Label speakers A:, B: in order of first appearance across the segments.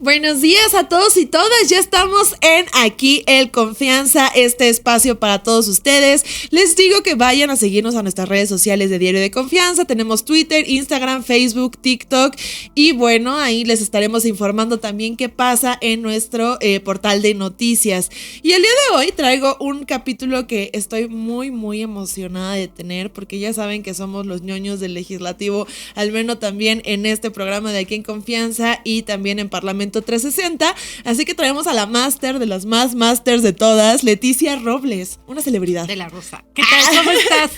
A: Buenos días a todos y todas, ya estamos en Aquí el Confianza, este espacio para todos ustedes. Les digo que vayan a seguirnos a nuestras redes sociales de Diario de Confianza, tenemos Twitter, Instagram, Facebook, TikTok y bueno, ahí les estaremos informando también qué pasa en nuestro portal de noticias. Y el día de hoy traigo un capítulo que estoy muy emocionada de tener porque ya saben que somos los ñoños del legislativo, al menos también en este programa de Aquí en Confianza y también en Parlamento 360, así que traemos a la máster de las más másters de todas, Leticia Robles, una celebridad.
B: De la Rosa. ¿Qué tal? ¿Cómo estás?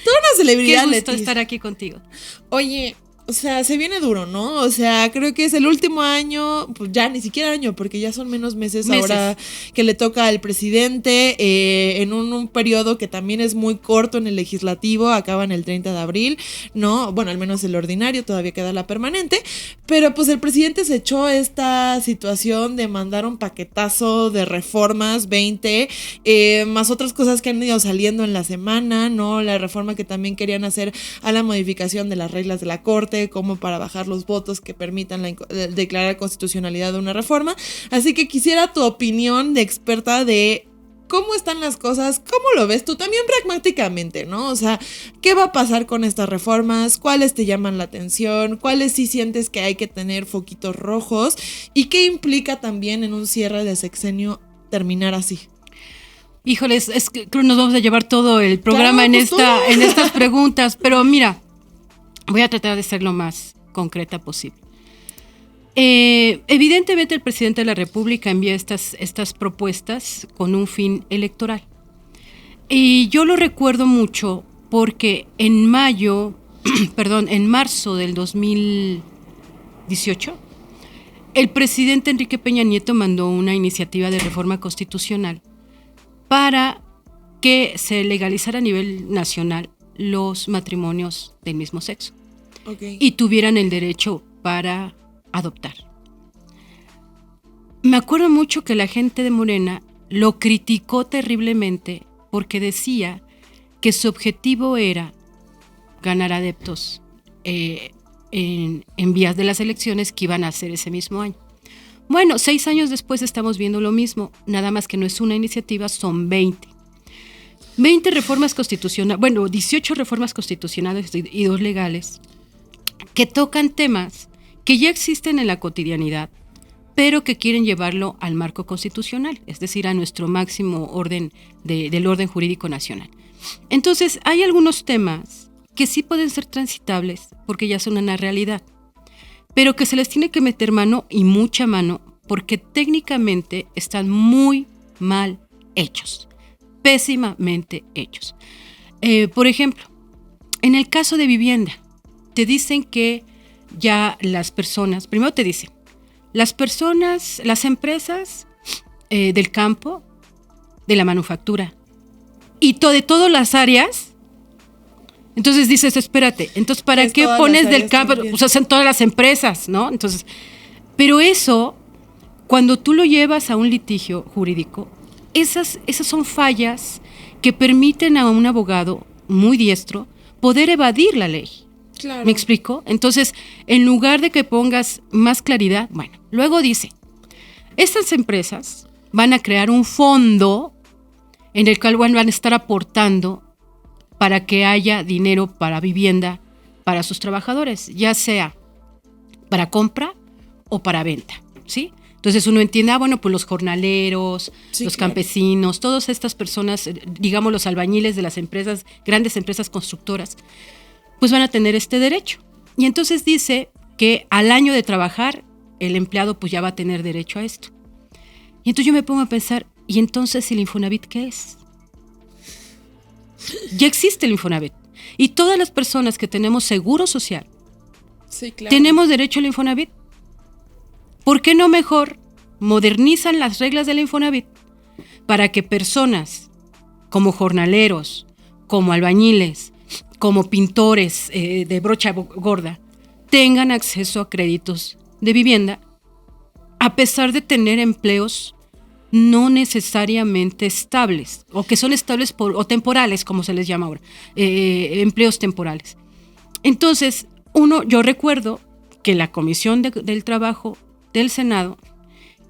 A: Toda una celebridad,
B: Qué gusto
A: Leticia.
B: estar aquí contigo.
A: Oye, o sea, se viene duro, ¿no? O sea, creo que es el último año, pues ya ni siquiera año, porque ya son menos meses ahora que le toca al presidente en un periodo que también es muy corto en el legislativo, acaba en el 30 de abril, ¿no? Bueno, al menos el ordinario, todavía queda la permanente, pero pues el presidente se echó esta situación de mandar un paquetazo de reformas, 20, más otras cosas que han ido saliendo en la semana, ¿no? La reforma que también querían hacer a la modificación de las reglas de la Corte, como para bajar los votos que permitan declarar constitucionalidad de una reforma. Así que quisiera tu opinión de experta de cómo están las cosas, cómo lo ves tú también pragmáticamente, ¿no? O sea, ¿qué va a pasar con estas reformas? ¿Cuáles te llaman la atención? ¿Cuáles sí sientes que hay que tener foquitos rojos? ¿Y qué implica también en un cierre de sexenio terminar así?
B: Híjoles, es que creo que nos vamos a llevar todo el programa
A: claro,
B: en estas preguntas, pero mira, voy a tratar de ser lo más concreta posible. Evidentemente el presidente de la República envía estas propuestas con un fin electoral. Y yo lo recuerdo mucho porque en marzo del 2018, el presidente Enrique Peña Nieto mandó una iniciativa de reforma constitucional para que se legalizara a nivel nacional los matrimonios del mismo sexo.
A: Okay.
B: Y tuvieran el derecho para adoptar. Me acuerdo mucho que la gente de Morena lo criticó terriblemente porque decía que su objetivo era ganar adeptos en vías de las elecciones que iban a hacer ese mismo año. Bueno, 6 años después estamos viendo lo mismo, nada más que no es una iniciativa, son 20 reformas constitucionales, 18 reformas constitucionales y 2 legales, que tocan temas que ya existen en la cotidianidad, pero que quieren llevarlo al marco constitucional, es decir, a nuestro máximo orden del orden jurídico nacional. Entonces, hay algunos temas que sí pueden ser transitables porque ya son una realidad, pero que se les tiene que meter mano y mucha mano porque técnicamente están muy mal hechos. Pésimamente hechos. Por ejemplo, en el caso de vivienda, te dicen que ya las personas, primero te dicen, las empresas del campo, de la manufactura y de todas las áreas, entonces dices, espérate, entonces ¿para qué pones del campo? O sea, son todas las empresas, ¿no? Entonces, pero eso, cuando tú lo llevas a un litigio jurídico, esas son fallas que permiten a un abogado muy diestro poder evadir la ley.
A: Claro.
B: ¿Me explico? Entonces, en lugar de que pongas más claridad, luego dice, estas empresas van a crear un fondo en el cual van a estar aportando para que haya dinero para vivienda para sus trabajadores, ya sea para compra o para venta, ¿sí? Entonces uno entiende, pues los jornaleros, sí, los campesinos, todas estas personas, digamos los albañiles de las empresas, grandes empresas constructoras, pues van a tener este derecho. Y entonces dice que al año de trabajar, el empleado pues ya va a tener derecho a esto. Y entonces yo me pongo a pensar, ¿y entonces el Infonavit qué es? Ya existe el Infonavit. Y todas las personas que tenemos seguro social,
A: sí, claro,
B: tenemos derecho al Infonavit. ¿Por qué no mejor modernizan las reglas del Infonavit para que personas como jornaleros, como albañiles, como pintores de brocha gorda, tengan acceso a créditos de vivienda a pesar de tener empleos no necesariamente estables, o que son estables o temporales, como se les llama ahora, empleos temporales? Entonces, yo recuerdo que la Comisión del Trabajo del Senado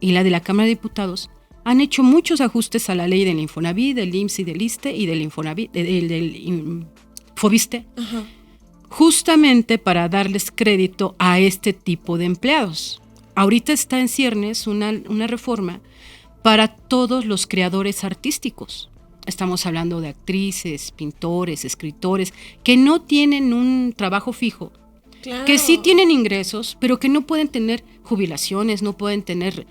B: y la de la Cámara de Diputados han hecho muchos ajustes a la ley del Infonavit, del IMSS y del ISSSTE y del Infonavit, del Fobiste, justamente para darles crédito a este tipo de empleados. Ahorita está en ciernes una reforma para todos los creadores artísticos. Estamos hablando de actrices, pintores, escritores, que no tienen un trabajo fijo, claro, que sí tienen ingresos, pero que no pueden tener jubilaciones, no pueden tener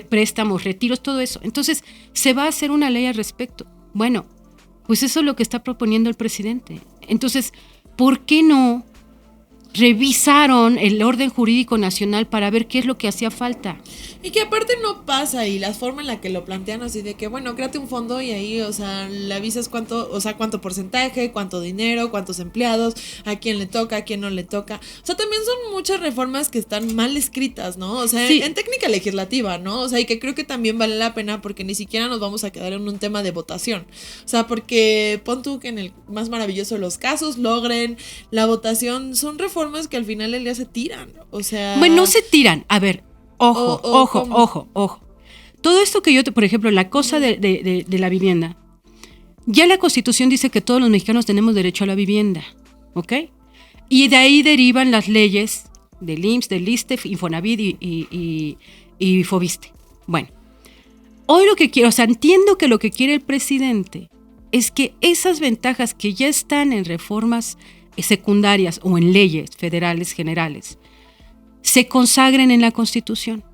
B: préstamos, retiros, todo eso. Entonces, se va a hacer una ley al respecto. Bueno, pues eso es lo que está proponiendo el presidente. Entonces, ¿por qué no revisaron el orden jurídico nacional para ver qué es lo que hacía falta?
A: Y que aparte no pasa, y la forma en la que lo plantean así de que, bueno, créate un fondo y ahí, o sea, le avisas cuánto porcentaje, cuánto dinero, cuántos empleados, a quién le toca, a quién no le toca. O sea, también son muchas reformas que están mal escritas, ¿no? O sea, sí, en técnica legislativa, ¿no? O sea, y que creo que también vale la pena porque ni siquiera nos vamos a quedar en un tema de votación. O sea, porque pon tú que en el más maravilloso de los casos logren la votación, son reformas que al final del día se tiran, o sea...
B: Bueno, no se tiran, a ver... Ojo. Todo esto que por ejemplo, la cosa de la vivienda, ya la Constitución dice que todos los mexicanos tenemos derecho a la vivienda, ¿ok? Y de ahí derivan las leyes del IMSS, del ISSSTE, Infonavit y Fobiste. Bueno, hoy lo que quiero, o sea, entiendo que lo que quiere el presidente es que esas ventajas que ya están en reformas secundarias o en leyes federales generales se consagren en la Constitución.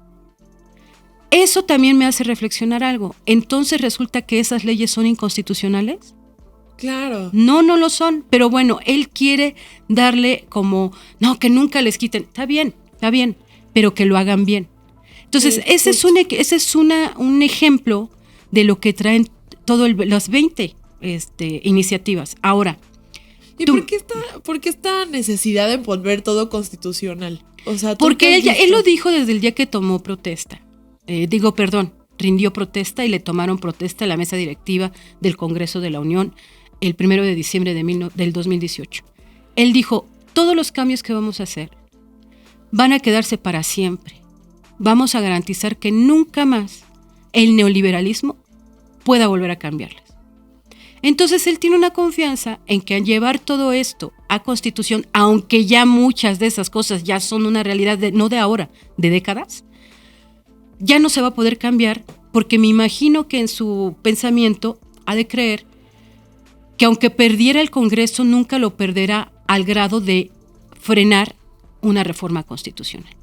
B: Eso también me hace reflexionar algo. Entonces resulta que esas leyes son inconstitucionales.
A: Claro.
B: No lo son, pero bueno, él quiere darle como, no, que nunca les quiten. Está bien, pero que lo hagan bien. Entonces, ese es un ejemplo de lo que traen las 20 iniciativas. Ahora,
A: ¿y por qué esta necesidad de volver todo constitucional? O sea,
B: porque él lo dijo desde el día que tomó protesta. Rindió protesta y le tomaron protesta a la mesa directiva del Congreso de la Unión el 1 de diciembre del 2018. Él dijo, todos los cambios que vamos a hacer van a quedarse para siempre. Vamos a garantizar que nunca más el neoliberalismo pueda volver a cambiarles. Entonces él tiene una confianza en que al llevar todo esto a Constitución, aunque ya muchas de esas cosas ya son una realidad no de ahora, de décadas, ya no se va a poder cambiar, porque me imagino que en su pensamiento ha de creer que aunque perdiera el Congreso, nunca lo perderá al grado de frenar una reforma constitucional.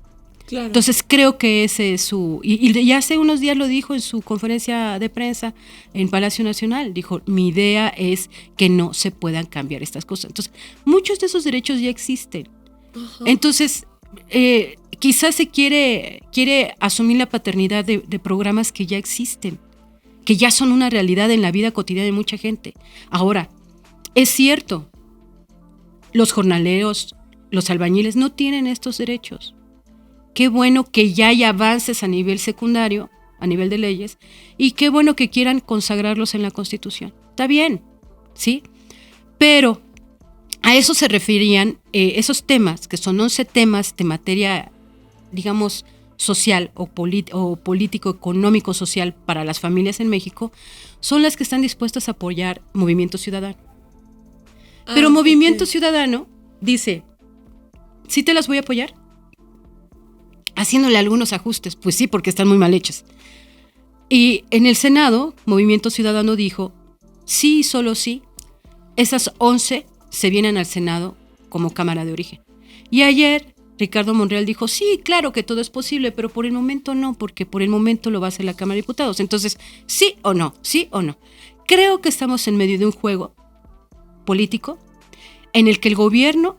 B: Claro. Entonces creo que ese es y hace unos días lo dijo en su conferencia de prensa en Palacio Nacional, dijo, mi idea es que no se puedan cambiar estas cosas. Entonces, muchos de esos derechos ya existen. Uh-huh. Entonces, quizás se quiere asumir la paternidad de programas que ya existen, que ya son una realidad en la vida cotidiana de mucha gente. Ahora, es cierto, los jornaleros, los albañiles no tienen estos derechos. Qué bueno que ya hay avances a nivel secundario, a nivel de leyes, y qué bueno que quieran consagrarlos en la Constitución. Está bien, ¿sí? Pero a eso se referían esos temas, que son 11 temas de materia, digamos, social o político, económico, social para las familias en México, son las que están dispuestas a apoyar Movimiento Ciudadano. Pero Movimiento Ciudadano dice, ¿sí te las voy a apoyar? Haciéndole algunos ajustes, pues sí, porque están muy mal hechos. Y en el Senado, Movimiento Ciudadano dijo, sí, solo sí, esas 11 se vienen al Senado como Cámara de Origen. Y ayer Ricardo Monreal dijo, sí, claro que todo es posible, pero por el momento no, porque por el momento lo va a hacer la Cámara de Diputados. Entonces, sí o no. Creo que estamos en medio de un juego político en el que el gobierno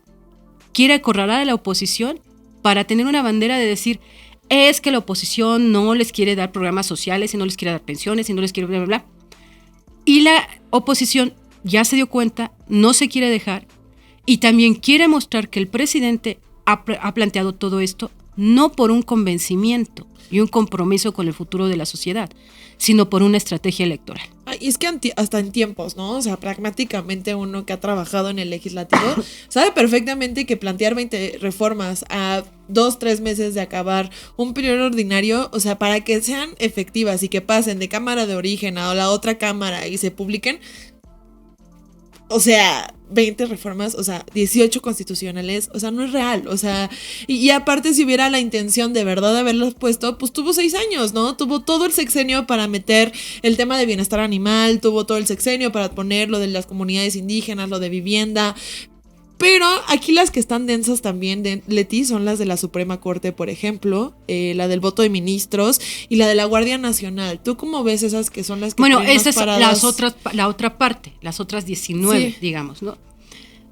B: quiere acorralar a la oposición para tener una bandera de decir, es que la oposición no les quiere dar programas sociales y no les quiere dar pensiones y no les quiere bla, bla, bla. Y la oposición ya se dio cuenta, no se quiere dejar y también quiere mostrar que el presidente ha planteado todo esto no por un convencimiento y un compromiso con el futuro de la sociedad, sino por una estrategia electoral.
A: y es que hasta en tiempos, ¿no? O sea, pragmáticamente uno que ha trabajado en el legislativo sabe perfectamente que plantear 20 reformas a 2-3 meses de acabar un periodo ordinario, o sea, para que sean efectivas y que pasen de cámara de origen a la otra cámara y se publiquen, o sea, 20 reformas, o sea, 18 constitucionales, o sea, no es real, o sea, y aparte si hubiera la intención de verdad de haberlos puesto, pues tuvo 6 años, ¿no? Tuvo todo el sexenio para meter el tema de bienestar animal, tuvo todo el sexenio para poner lo de las comunidades indígenas, lo de vivienda. Pero aquí las que están densas también, Leti, son las de la Suprema Corte, por ejemplo, la del voto de ministros y la de la Guardia Nacional. ¿Tú cómo ves esas que son las que
B: bueno,
A: tienen
B: esa es
A: más paradas?
B: la otra parte, las otras 19,
A: Sí.
B: digamos, ¿no?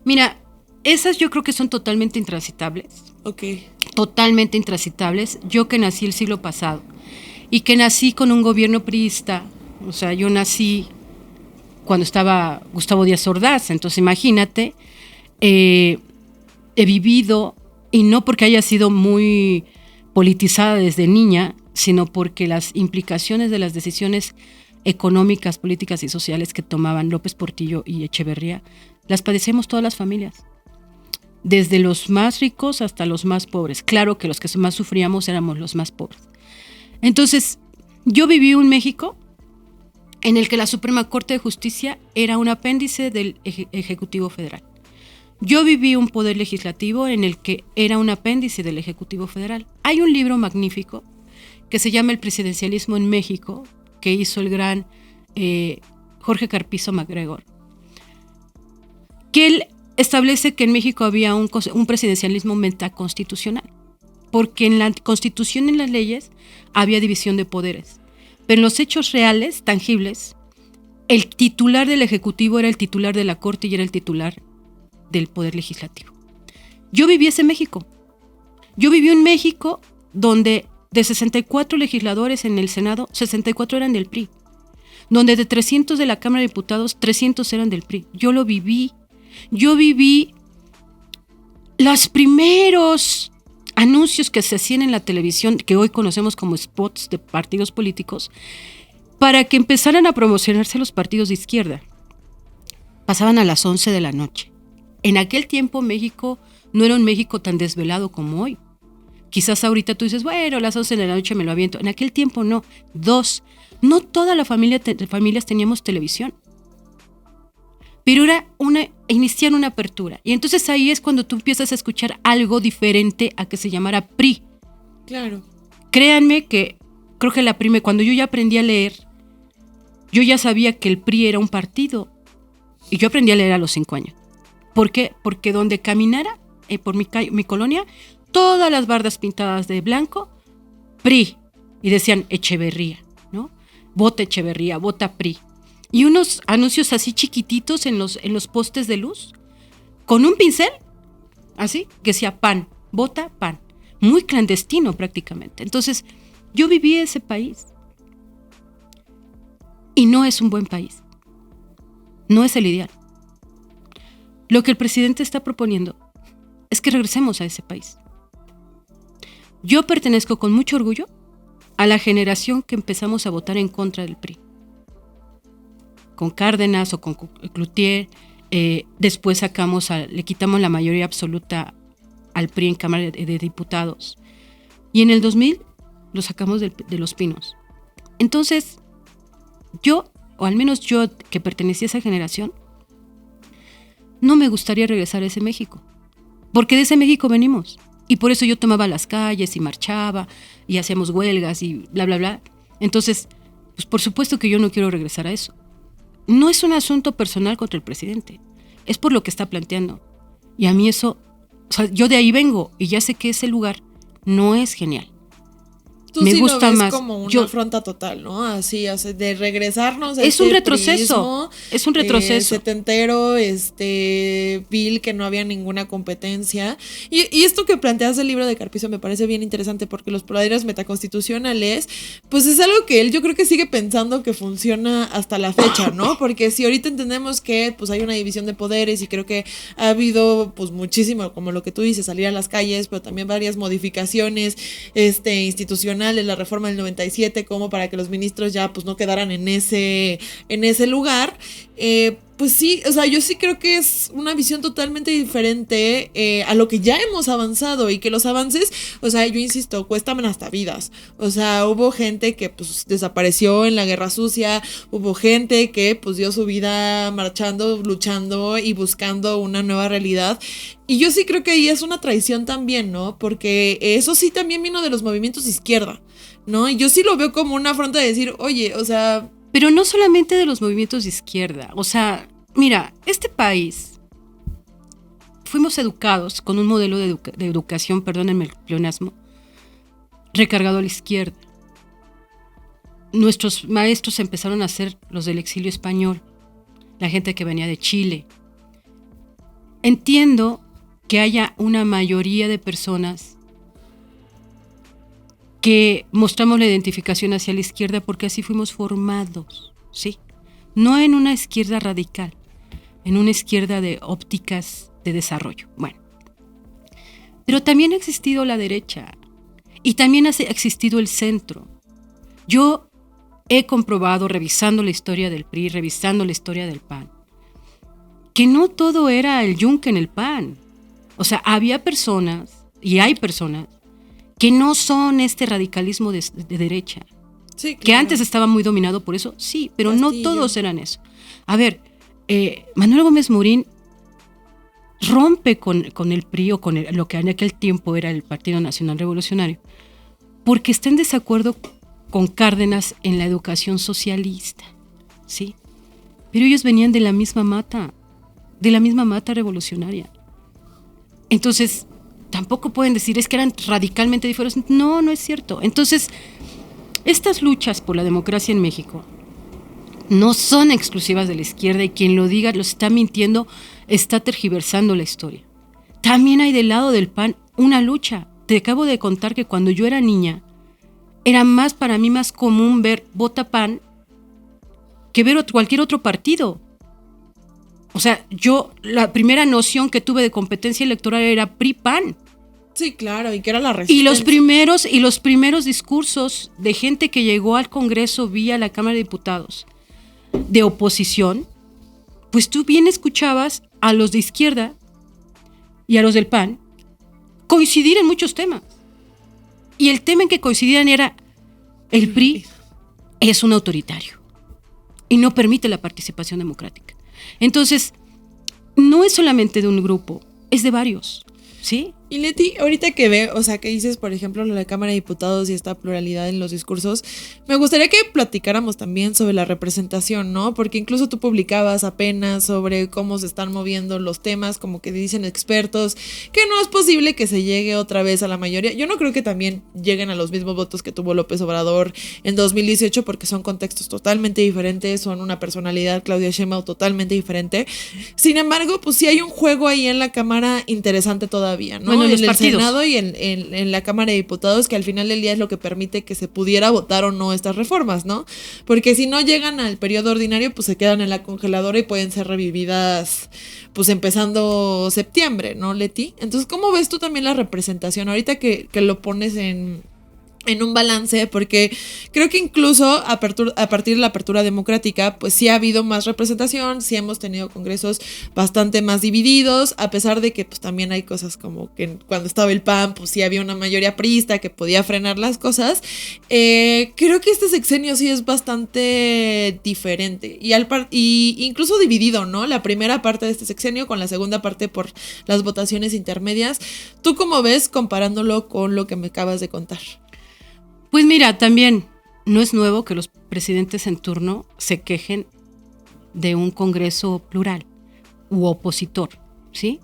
B: Mira, esas yo creo que son totalmente intransitables.
A: Ok.
B: Totalmente intransitables. Yo que nací el siglo pasado y que nací con un gobierno priista, o sea, yo nací cuando estaba Gustavo Díaz Ordaz, entonces imagínate, he vivido, y no porque haya sido muy politizada desde niña, sino porque las implicaciones de las decisiones económicas, políticas y sociales que tomaban López Portillo y Echeverría, las padecemos todas las familias, desde los más ricos hasta los más pobres. Claro que los que más sufríamos éramos los más pobres. Entonces, yo viví un México en el que la Suprema Corte de Justicia era un apéndice del Ejecutivo Federal. Yo viví un poder legislativo en el que era un apéndice del Ejecutivo Federal. Hay un libro magnífico que se llama El presidencialismo en México, que hizo el gran Jorge Carpizo MacGregor, que él establece que en México había un presidencialismo metaconstitucional, porque en la Constitución y en las leyes había división de poderes, pero en los hechos reales, tangibles, el titular del Ejecutivo era el titular de la Corte y era el titular del Poder Legislativo. Yo viví ese México. Yo viví un México donde de 64 legisladores en el Senado, 64 eran del PRI. Donde de 300 de la Cámara de Diputados, 300 eran del PRI. Yo lo viví. Yo viví los primeros anuncios que se hacían en la televisión, que hoy conocemos como spots de partidos políticos, para que empezaran a promocionarse los partidos de izquierda. Pasaban a las 11 de la noche. En aquel tiempo México no era un México tan desvelado como hoy. Quizás ahorita tú dices, bueno, a las 11 de la noche me lo aviento. En aquel tiempo no. 2, no toda la familias teníamos televisión. Pero era iniciar una apertura. Y entonces ahí es cuando tú empiezas a escuchar algo diferente a que se llamara PRI.
A: Claro.
B: Créanme que creo que cuando yo ya aprendí a leer, yo ya sabía que el PRI era un partido. Y yo aprendí a leer a los 5 años. ¿Por qué? Porque donde caminara, por mi colonia, todas las bardas pintadas de blanco, PRI. Y decían Echeverría, ¿no? Vota Echeverría, vota PRI. Y unos anuncios así chiquititos en los postes de luz, con un pincel, así, que decía PAN, vota PAN. Muy clandestino prácticamente. Entonces, yo viví ese país. Y no es un buen país. No es el ideal. Lo que el presidente está proponiendo es que regresemos a ese país. Yo pertenezco con mucho orgullo a la generación que empezamos a votar en contra del PRI. Con Cárdenas o con Cloutier, después le quitamos la mayoría absoluta al PRI en Cámara de Diputados. Y en el 2000 lo sacamos de Los Pinos. Entonces, yo, o al menos yo que pertenecía a esa generación, no me gustaría regresar a ese México, porque de ese México venimos. Y por eso yo tomaba las calles y marchaba y hacíamos huelgas y bla, bla, bla. Entonces, pues por supuesto que yo no quiero regresar a eso. No es un asunto personal contra el presidente, es por lo que está planteando. Y a mí eso, o sea, yo de ahí vengo y ya sé que ese lugar no es genial.
A: Tú
B: me
A: sí
B: gusta
A: lo ves
B: más
A: como una afronta total, ¿no? Así, o sea, de regresarnos a
B: es
A: ese
B: un retroceso,
A: prismo,
B: es un retroceso.
A: Setentero, vil, que no había ninguna competencia. Y esto que planteas del libro de Carpizo me parece bien interesante porque los poderes metaconstitucionales, pues es algo que él yo creo que sigue pensando que funciona hasta la fecha, ¿no? Porque si ahorita entendemos que pues hay una división de poderes y creo que ha habido pues muchísimo, como lo que tú dices, salir a las calles, pero también varias modificaciones institucionales constitucional de la reforma del 97 como para que los ministros ya pues no quedaran en ese lugar. Pues sí, o sea, yo sí creo que es una visión totalmente diferente a lo que ya hemos avanzado, y que los avances, o sea, yo insisto, cuestan hasta vidas. O sea, hubo gente que pues desapareció en la Guerra Sucia, hubo gente que pues dio su vida marchando, luchando y buscando una nueva realidad. Y yo sí creo que ahí es una traición también, ¿no? Porque eso sí también vino de los movimientos de izquierda, ¿no? Y yo sí lo veo como una afronta de decir, oye, o sea...
B: Pero no solamente de los movimientos de izquierda. O sea, mira, este país, fuimos educados con un modelo de educación, perdónenme el pleonasmo, recargado a la izquierda. Nuestros maestros empezaron a ser los del exilio español, la gente que venía de Chile. Entiendo que haya una mayoría de personas que mostramos la identificación hacia la izquierda porque así fuimos formados, ¿sí? No en una izquierda radical, en una izquierda de ópticas de desarrollo. Bueno, pero también ha existido la derecha y también ha existido el centro. Yo he comprobado, revisando la historia del PRI, revisando la historia del PAN, que no todo era el yunque en el pan. O sea, había personas, y hay personas, que no son este radicalismo de derecha. Sí, claro. Que antes estaba muy dominado por eso, sí, pero Castillo. No todos eran eso. A ver, Manuel Gómez Morín rompe con el PRI o con lo que en aquel tiempo era el Partido Nacional Revolucionario, porque está en desacuerdo con Cárdenas en la educación socialista, ¿sí? Pero ellos venían de la misma mata revolucionaria. Entonces, tampoco pueden decir es que eran radicalmente diferentes. No, no es cierto. Entonces, estas luchas por la democracia en México no son exclusivas de la izquierda, y quien lo diga los está mintiendo, está tergiversando la historia. También hay del lado del PAN una lucha. Te acabo de contar que cuando yo era niña, era para mí más común ver Vota PAN que ver cualquier otro partido. O sea, la primera noción que tuve de competencia electoral era PRI-PAN.
A: Sí, claro, y que era la resistencia.
B: Y los primeros discursos de gente que llegó al Congreso vía la Cámara de Diputados de oposición, pues tú bien escuchabas a los de izquierda y a los del PAN coincidir en muchos temas. Y el tema en que coincidían era el PRI es un autoritario y no permite la participación democrática. Entonces, no es solamente de un grupo, es de varios, ¿sí?
A: Y Leti, ahorita que dices, por ejemplo, lo de la Cámara de Diputados y esta pluralidad en los discursos, me gustaría que platicáramos también sobre la representación, ¿no? Porque incluso tú publicabas apenas sobre cómo se están moviendo los temas, como que dicen expertos, que no es posible que se llegue otra vez a la mayoría. Yo no creo que también lleguen a los mismos votos que tuvo López Obrador en 2018, porque son contextos totalmente diferentes, son una personalidad, Claudia Sheinbaum, totalmente diferente. Sin embargo, pues sí hay un juego ahí en la Cámara interesante todavía, ¿no?
B: Bueno,
A: en el
B: partidos.
A: Senado y en la Cámara de Diputados, que al final del día es lo que permite que se pudiera votar o no estas reformas, ¿no? Porque si no llegan al periodo ordinario, pues se quedan en la congeladora y pueden ser revividas, pues empezando septiembre, ¿no, Leti? Entonces, ¿cómo ves tú también la representación? Ahorita que lo pones en un balance, porque creo que incluso a partir de la apertura democrática, pues sí ha habido más representación, sí hemos tenido congresos bastante más divididos, a pesar de que pues también hay cosas como que cuando estaba el PAN, pues sí había una mayoría priista que podía frenar las cosas. Creo que este sexenio sí es bastante diferente y incluso dividido, ¿no? La primera parte de este sexenio con la segunda parte por las votaciones intermedias. ¿Tú cómo ves comparándolo con lo que me acabas de contar?
B: Pues mira, también no es nuevo que los presidentes en turno se quejen de un Congreso plural u opositor, ¿sí?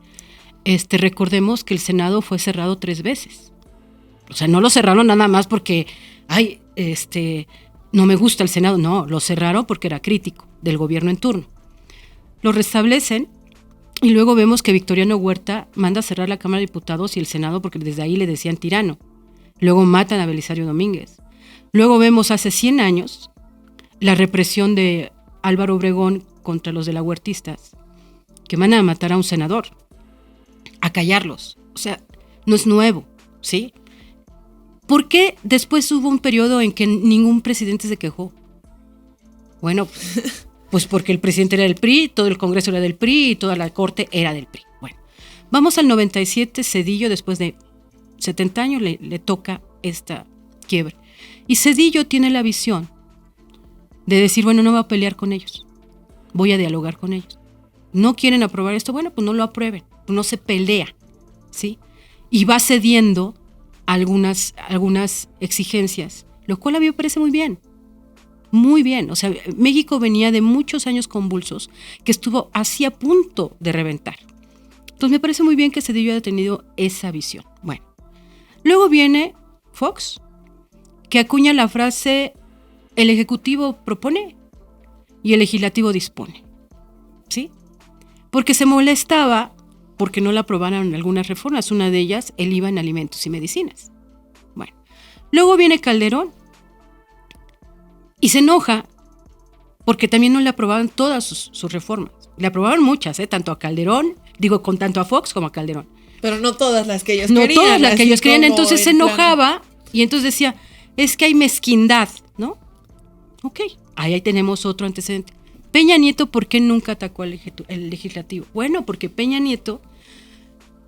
B: Recordemos que el Senado fue cerrado 3 veces. O sea, no lo cerraron nada más porque, no me gusta el Senado. No, lo cerraron porque era crítico del gobierno en turno. Lo restablecen y luego vemos que Victoriano Huerta manda a cerrar la Cámara de Diputados y el Senado porque desde ahí le decían tirano. Luego matan a Belisario Domínguez. Luego vemos hace 100 años la represión de Álvaro Obregón contra los de la Huertistas, que van a matar a un senador, a callarlos. O sea, no es nuevo, ¿sí? ¿Por qué después hubo un periodo en que ningún presidente se quejó? Bueno, pues porque el presidente era del PRI, todo el Congreso era del PRI y toda la corte era del PRI. Bueno, vamos al 97, Zedillo, después de 70 años, le toca esta quiebre. Y Zedillo tiene la visión de decir, bueno, no voy a pelear con ellos, voy a dialogar con ellos. ¿No quieren aprobar esto? Bueno, pues no lo aprueben, no se pelea, ¿sí? Y va cediendo algunas exigencias, lo cual a mí me parece muy bien. Muy bien, o sea, México venía de muchos años convulsos que estuvo así a punto de reventar. Entonces me parece muy bien que Zedillo haya tenido esa visión. Bueno, luego viene Fox, que acuña la frase, el Ejecutivo propone y el Legislativo dispone, ¿sí? Porque se molestaba porque no le aprobaron algunas reformas, una de ellas el IVA en alimentos y medicinas. Bueno, luego viene Calderón, y se enoja porque también no le aprobaban todas sus reformas. Le aprobaron muchas, tanto a Calderón, tanto a Fox como a Calderón.
A: Pero no todas las que ellos querían.
B: No todas las que ellos querían. Entonces se enojaba y entonces decía, es que hay mezquindad, ¿no? Ok, ahí tenemos otro antecedente. Peña Nieto, ¿por qué nunca atacó al legislativo? Bueno, porque Peña Nieto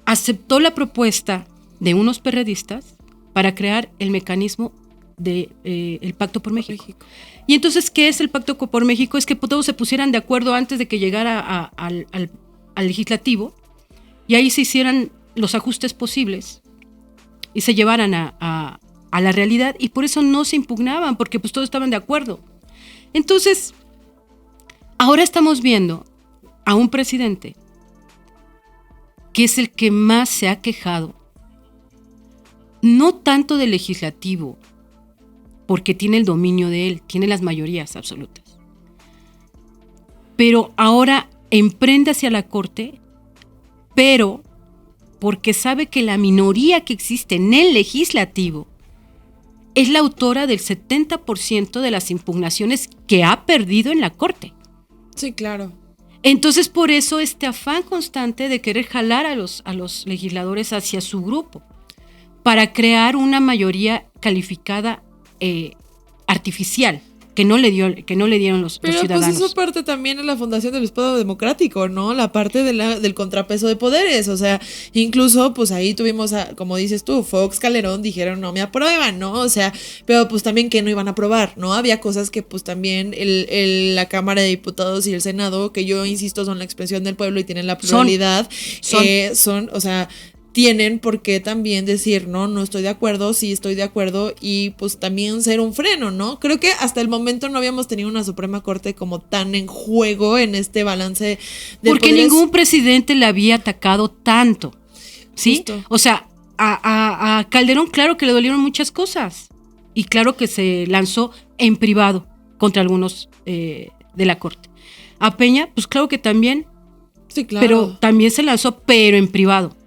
B: aceptó la propuesta de unos perredistas para crear el mecanismo el Pacto por México. Y entonces, ¿qué es el Pacto por México? Es que todos se pusieran de acuerdo antes de que llegara al legislativo y ahí se hicieran los ajustes posibles y se llevaran a la realidad, y por eso no se impugnaban, porque pues todos estaban de acuerdo. Entonces, ahora estamos viendo a un presidente que es el que más se ha quejado, no tanto del legislativo, porque tiene el dominio de él, tiene las mayorías absolutas. Pero ahora emprende hacia la corte, pero porque sabe que la minoría que existe en el legislativo es la autora del 70% de las impugnaciones que ha perdido en la corte.
A: Sí, claro.
B: Entonces, por eso este afán constante de querer jalar a los legisladores hacia su grupo, para crear una mayoría calificada artificial, que no le dieron los ciudadanos.
A: Pero pues eso parte también de la fundación del Estado Democrático, ¿no? La parte del contrapeso de poderes, o sea, incluso pues ahí tuvimos, como dices tú, Fox, Calderón dijeron no me aprueban, ¿no? O sea, pero pues también que no iban a aprobar, ¿no? Había cosas que pues también la Cámara de Diputados y el Senado, que yo insisto son la expresión del pueblo y tienen la pluralidad, son, o sea, tienen por qué también decir, no estoy de acuerdo, sí estoy de acuerdo, y pues también ser un freno, ¿no? Creo que hasta el momento no habíamos tenido una Suprema Corte como tan en juego en este balance de
B: porque
A: poderes.
B: Ningún presidente le había atacado tanto, ¿sí? Justo. O sea, a Calderón claro que le dolieron muchas cosas, y claro que se lanzó en privado contra algunos de la Corte. A Peña, pues claro que también,
A: sí, claro.
B: Pero también se lanzó, pero en privado.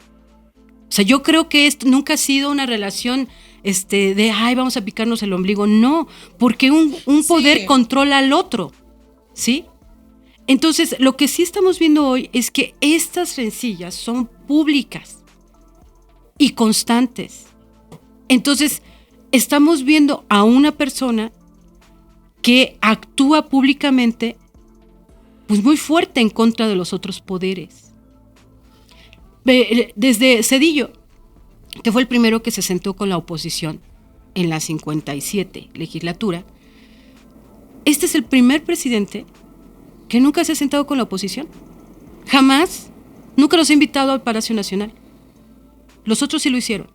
B: O sea, yo creo que esto nunca ha sido una relación de, vamos a picarnos el ombligo. No, porque un poder controla al otro, ¿sí? Entonces, lo que sí estamos viendo hoy es que estas rencillas son públicas y constantes. Entonces, estamos viendo a una persona que actúa públicamente, pues muy fuerte en contra de los otros poderes. Desde Zedillo, que fue el primero que se sentó con la oposición en la 57 legislatura, este es el primer presidente que nunca se ha sentado con la oposición. Jamás, nunca los ha invitado al Palacio Nacional. Los otros sí lo hicieron.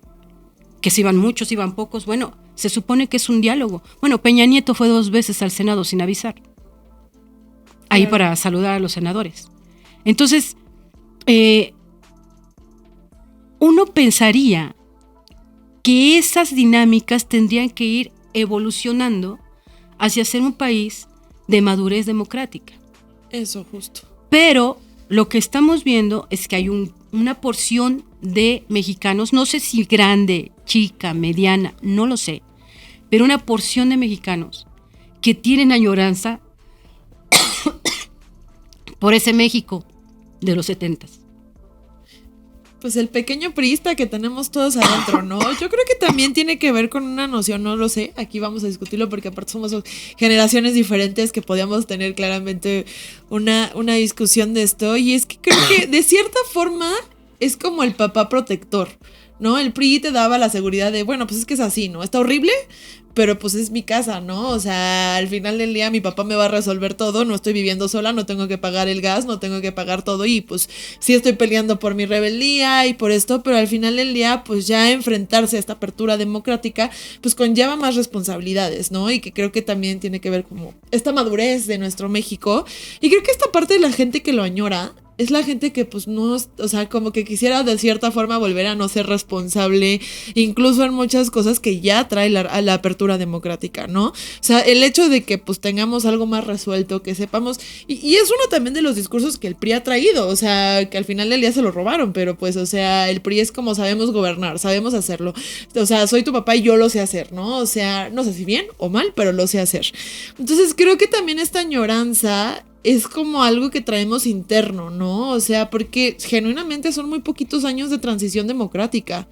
B: Que si iban muchos, iban pocos, bueno, se supone que es un diálogo. Bueno, Peña Nieto fue 2 veces al Senado sin avisar. Ahí para saludar a los senadores. Entonces, uno pensaría que esas dinámicas tendrían que ir evolucionando hacia ser un país de madurez democrática.
A: Eso, justo.
B: Pero lo que estamos viendo es que hay una porción de mexicanos, no sé si grande, chica, mediana, no lo sé, pero una porción de mexicanos que tienen añoranza por ese México de los 70s.
A: Pues el pequeño priista que tenemos todos adentro, ¿no? Yo creo que también tiene que ver con una noción, no lo sé, aquí vamos a discutirlo porque aparte somos generaciones diferentes que podíamos tener claramente una discusión de esto, y es que creo que de cierta forma es como el papá protector, ¿no? El PRI te daba la seguridad de, bueno, pues es que es así, ¿no? Está horrible, pero pues es mi casa, ¿no? O sea, al final del día mi papá me va a resolver todo, no estoy viviendo sola, no tengo que pagar el gas, no tengo que pagar todo, y pues sí estoy peleando por mi rebeldía y por esto, pero al final del día pues ya enfrentarse a esta apertura democrática pues conlleva más responsabilidades, ¿no? Y que creo que también tiene que ver como esta madurez de nuestro México, y creo que esta parte de la gente que lo añora es la gente que pues no, o sea, como que quisiera de cierta forma volver a no ser responsable, incluso en muchas cosas que ya trae a la apertura democrática, ¿no? O sea, el hecho de que pues tengamos algo más resuelto, que sepamos, y es uno también de los discursos que el PRI ha traído, o sea, que al final del día se lo robaron, pero pues, o sea, el PRI es como sabemos gobernar, sabemos hacerlo, o sea, soy tu papá y yo lo sé hacer, ¿no? O sea, no sé si bien o mal, pero lo sé hacer. Entonces creo que también esta añoranza es como algo que traemos interno, ¿no? O sea, porque genuinamente son muy poquitos años de transición democrática.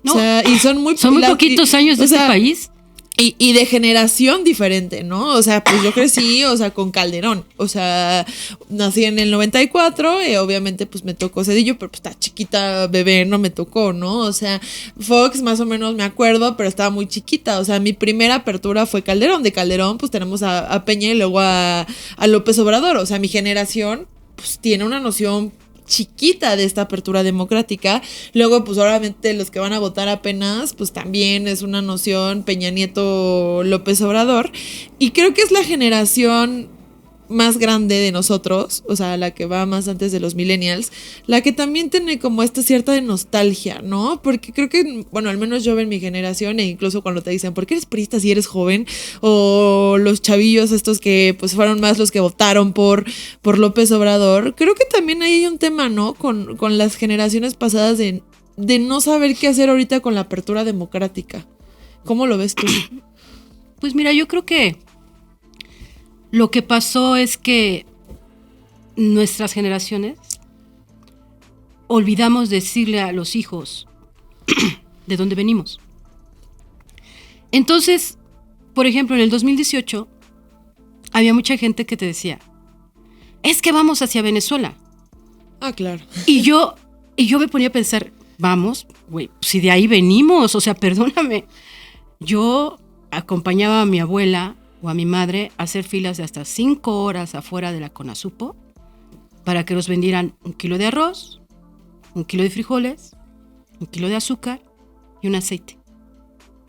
A: O sea, y son muy
B: poquitos años de este país.
A: Y de generación diferente, ¿no? O sea, pues yo crecí, o sea, con Calderón. O sea, nací en el 94, obviamente pues me tocó Zedillo, pero pues está chiquita, bebé, no me tocó, ¿no? O sea, Fox más o menos me acuerdo, pero estaba muy chiquita. O sea, mi primera apertura fue Calderón. De Calderón pues tenemos a Peña y luego a López Obrador. O sea, mi generación pues tiene una noción chiquita de esta apertura democrática. Luego pues obviamente los que van a votar apenas pues también es una noción Peña Nieto, López Obrador, y creo que es la generación más grande de nosotros, o sea, la que va más antes de los millennials, la que también tiene como esta cierta de nostalgia, ¿no? Porque creo que, bueno, al menos yo en mi generación, e incluso cuando te dicen, ¿por qué eres priista si eres joven? O los chavillos estos que pues fueron más los que votaron por López Obrador, creo que también ahí hay un tema, ¿no? Con las generaciones pasadas de no saber qué hacer ahorita con la apertura democrática. ¿Cómo lo ves tú?
B: Pues mira, yo creo que lo que pasó es que nuestras generaciones olvidamos decirle a los hijos de dónde venimos. Entonces, por ejemplo, en el 2018 había mucha gente que te decía, es que vamos hacia Venezuela.
A: Ah, claro.
B: Y yo me ponía a pensar, vamos, güey, si de ahí venimos, o sea, perdóname. Yo acompañaba a mi abuela o a mi madre a hacer filas de hasta 5 horas afuera de la Conasupo para que nos vendieran 1 kilo de arroz, 1 kilo de frijoles, 1 kilo de azúcar y un aceite.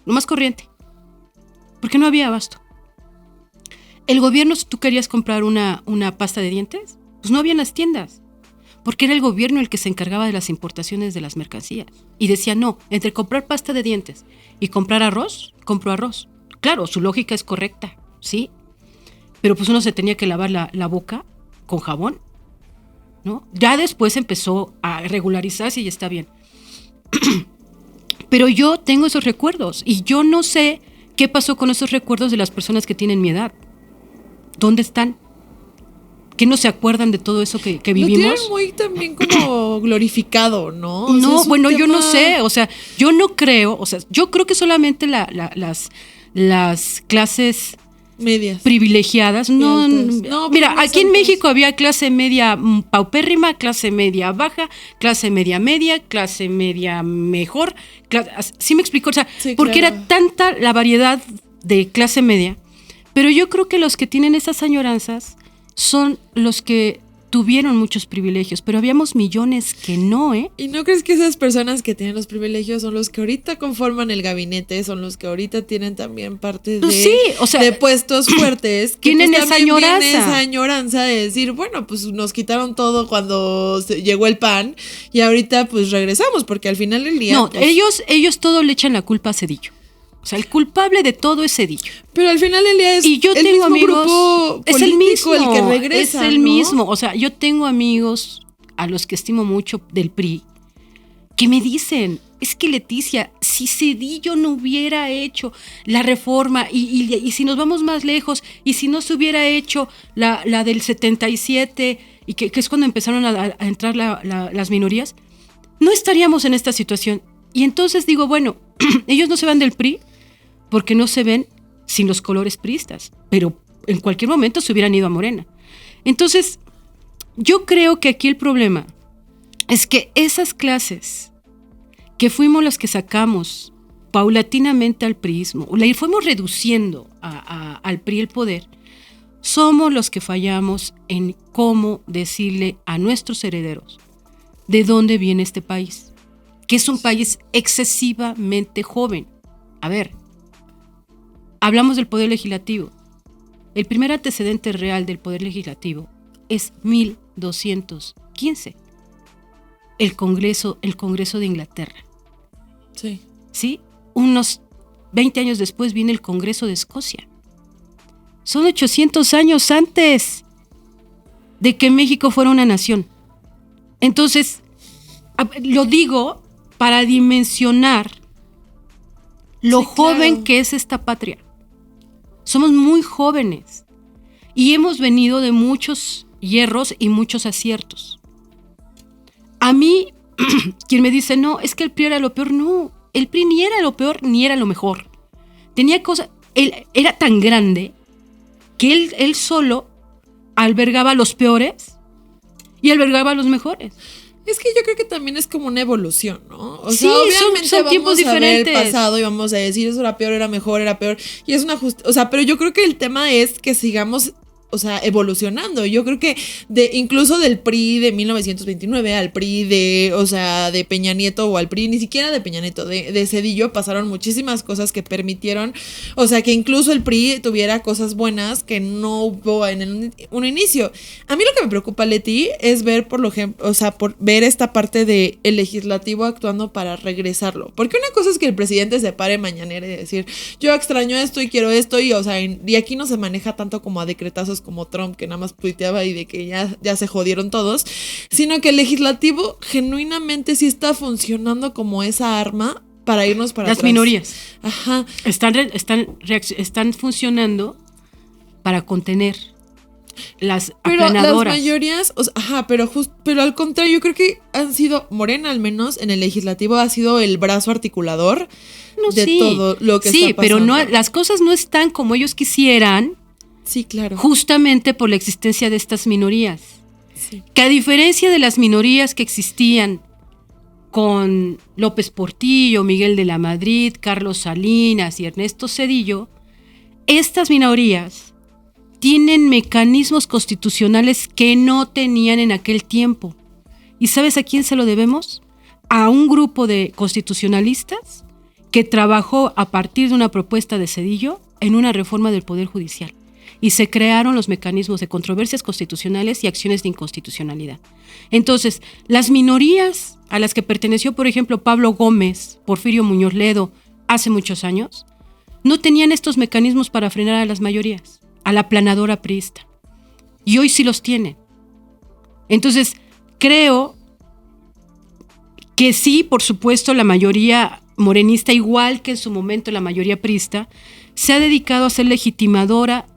B: Lo más corriente, porque no había abasto. El gobierno, si tú querías comprar una pasta de dientes, pues no había en las tiendas, porque era el gobierno el que se encargaba de las importaciones de las mercancías. Y decía, no, entre comprar pasta de dientes y comprar arroz, compro arroz. Claro, su lógica es correcta, ¿sí? Pero pues uno se tenía que lavar la boca con jabón, ¿no? Ya después empezó a regularizarse y está bien. Pero yo tengo esos recuerdos y yo no sé qué pasó con esos recuerdos de las personas que tienen mi edad. ¿Dónde están? ¿Qué no se acuerdan de todo eso que vivimos?
A: Lo tienen muy también como glorificado, ¿no? O
B: no,
A: sea,
B: bueno, yo no sé, o sea, yo no creo, o sea, yo creo que solamente las clases
A: medias
B: privilegiadas, no, mira, aquí en México había clase media paupérrima, clase media baja, clase media clase media mejor, ¿sí me explico? O sea, sí, porque claro, era tanta la variedad de clase media, pero yo creo que los que tienen esas añoranzas son los que tuvieron muchos privilegios, pero habíamos millones que no, ¿eh?
A: ¿Y no crees que esas personas que tienen los privilegios son los que ahorita conforman el gabinete, son los que ahorita tienen también parte de,
B: sí, o sea,
A: de puestos fuertes? Que
B: tienen
A: pues
B: esa añoranza.
A: Viene esa añoranza de decir, bueno, pues nos quitaron todo cuando llegó el PAN y ahorita pues regresamos, porque al final del día...
B: No,
A: pues,
B: ellos todo le echan la culpa a Zedillo. O sea, el culpable de todo es Zedillo.
A: Pero al final del día es
B: y yo
A: el
B: tengo
A: mismo
B: amigos,
A: grupo político,
B: es el mismo,
A: el que regresa,
B: es el
A: ¿no?
B: mismo. O sea, yo tengo amigos a los que estimo mucho del PRI que me dicen, es que Leticia, si Zedillo no hubiera hecho la reforma y si nos vamos más lejos y si no se hubiera hecho la del 77 y que es cuando empezaron a entrar las minorías, no estaríamos en esta situación. Y entonces digo, bueno, ellos no se van del PRI porque no se ven sin los colores priistas, pero en cualquier momento se hubieran ido a Morena. Entonces, yo creo que aquí el problema es que esas clases que fuimos las que sacamos paulatinamente al priismo, la fuimos reduciendo al PRI el poder, somos los que fallamos en cómo decirle a nuestros herederos de dónde viene este país, que es un país excesivamente joven. A ver, hablamos del poder legislativo. El primer antecedente real del poder legislativo es 1215, el Congreso de Inglaterra.
A: Sí.
B: ¿Sí? Unos 20 años después viene el Congreso de Escocia. Son 800 años antes de que México fuera una nación. Entonces, lo digo para dimensionar lo joven que es esta patria. Somos muy jóvenes y hemos venido de muchos hierros y muchos aciertos. A mí, quien me dice, no, es que el PRI era lo peor, no, el PRI ni era lo peor ni era lo mejor. Tenía cosas, él era tan grande que él solo albergaba a los peores y albergaba a los mejores.
A: Es que yo creo que también es como una evolución, ¿no? O
B: sí,
A: sea, obviamente
B: son tiempos diferentes.
A: Ver el pasado y vamos a decir eso era peor, era mejor, era peor. Y es una o sea, pero yo creo que el tema es que sigamos, o sea, evolucionando. Yo creo que incluso del PRI de 1929 al PRI de Peña Nieto, o al PRI ni siquiera de Peña Nieto, de Zedillo, pasaron muchísimas cosas que permitieron, o sea, que incluso el PRI tuviera cosas buenas que no hubo en un inicio. A mí lo que me preocupa, Leti, es ver por ver esta parte de el legislativo actuando para regresarlo. Porque una cosa es que el presidente se pare mañanera y decir, yo extraño esto y quiero esto, y o sea, y aquí no se maneja tanto como a decretazos como Trump, que nada más tuiteaba y de que ya se jodieron todos, sino que el legislativo genuinamente sí está funcionando como esa arma para irnos para
B: las
A: atrás.
B: Minorías.
A: Ajá.
B: Están funcionando para contener las aplanadoras.
A: Pero las mayorías, pero al contrario, yo creo que han sido, Morena al menos en el legislativo ha sido el brazo articulador de todo lo que está pasando. Sí,
B: pero no, las cosas no están como ellos quisieran.
A: Sí, claro.
B: Justamente por la existencia de estas minorías.
A: Sí.
B: Que a diferencia de las minorías que existían con López Portillo, Miguel de la Madrid, Carlos Salinas y Ernesto Zedillo, estas minorías tienen mecanismos constitucionales que no tenían en aquel tiempo. ¿Y sabes a quién se lo debemos? A un grupo de constitucionalistas que trabajó a partir de una propuesta de Zedillo en una reforma del Poder Judicial. Y se crearon los mecanismos de controversias constitucionales y acciones de inconstitucionalidad. Entonces, las minorías a las que perteneció, por ejemplo, Pablo Gómez, Porfirio Muñoz Ledo, hace muchos años, no tenían estos mecanismos para frenar a las mayorías, a la aplanadora priista. Y hoy sí los tienen. Entonces, creo que sí, por supuesto, la mayoría morenista, igual que en su momento la mayoría priista, se ha dedicado a ser legitimadora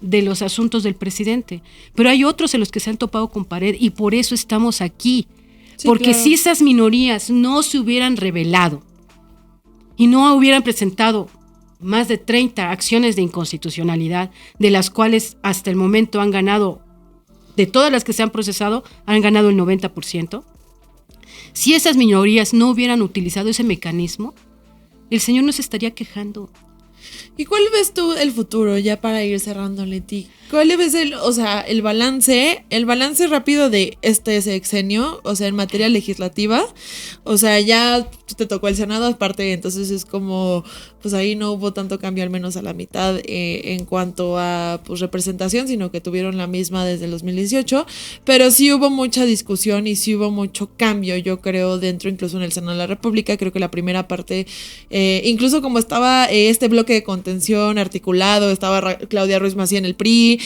B: de los asuntos del presidente, pero hay otros en los que se han topado con pared y por eso estamos aquí, sí, porque claro. Si esas minorías no se hubieran rebelado y no hubieran presentado más de 30 acciones de inconstitucionalidad, de las cuales hasta el momento han ganado, de todas las que se han procesado, han ganado el 90%, si esas minorías no hubieran utilizado ese mecanismo, el señor no se estaría quejando.
A: ¿Y cuál ves tú el futuro, ya para ir cerrando, Leti? ¿Cuál ves el balance rápido de este sexenio, o sea, en materia legislativa? O sea, ya te tocó el Senado aparte, entonces es como, pues ahí no hubo tanto cambio, al menos a la mitad, en cuanto a pues representación, sino que tuvieron la misma desde el 2018, pero sí hubo mucha discusión y sí hubo mucho cambio, yo creo, dentro, incluso en el Senado de la República. Creo que la primera parte, incluso como estaba este bloque de contención articulado, estaba Claudia Ruiz Massieu en el PRI,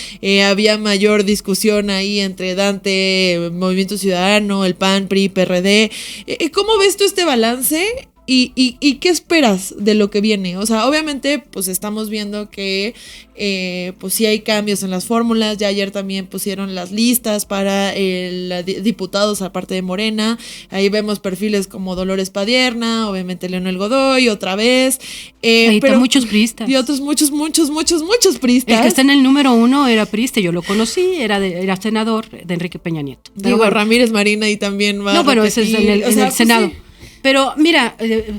A: había mayor discusión ahí entre Dante, Movimiento Ciudadano, el PAN, PRI, PRD. ¿Cómo ves tú este balance? ¿Y qué esperas de lo que viene? O sea, obviamente, pues estamos viendo que pues sí hay cambios en las fórmulas. Ya ayer también pusieron las listas para diputados aparte de Morena. Ahí vemos perfiles como Dolores Padierna, obviamente Leonel Godoy, otra vez.
B: Pero muchos priistas.
A: Y otros muchos priistas.
B: El que está en el número 1 era priista, yo lo conocí, era senador de Enrique Peña Nieto.
A: Digo, bueno, Ramírez Marina y también va
B: a repetir. Ese es en el Senado. Sí. Pero mira,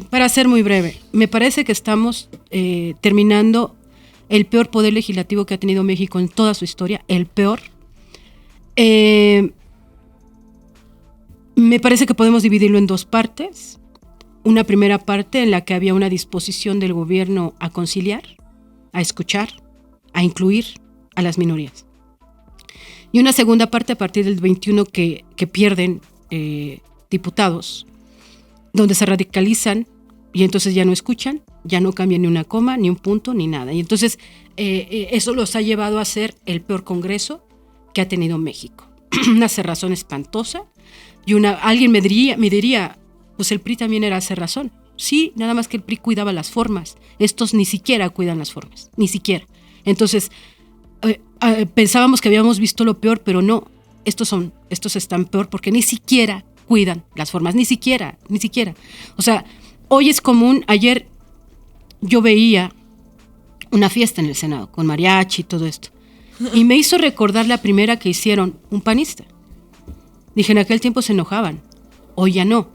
B: para ser muy breve, me parece que estamos terminando el peor poder legislativo que ha tenido México en toda su historia, el peor. Me parece que podemos dividirlo en dos partes. Una primera parte en la que había una disposición del gobierno a conciliar, a escuchar, a incluir a las minorías. Y una segunda parte a partir del 21 que pierden diputados, donde se radicalizan y entonces ya no escuchan, ya no cambian ni una coma, ni un punto, ni nada. Y entonces eso los ha llevado a ser el peor Congreso que ha tenido México. Una cerrazón espantosa. Y alguien me diría, pues el PRI también era cerrazón. Sí, nada más que el PRI cuidaba las formas. Estos ni siquiera cuidan las formas, ni siquiera. Entonces, pensábamos que habíamos visto lo peor, pero no. Estos están peor porque ni siquiera cuidan las formas, ni siquiera. O sea, hoy es común, ayer yo veía una fiesta en el Senado con mariachi y todo esto, y me hizo recordar la primera que hicieron un panista. Dije, en aquel tiempo se enojaban, hoy ya no,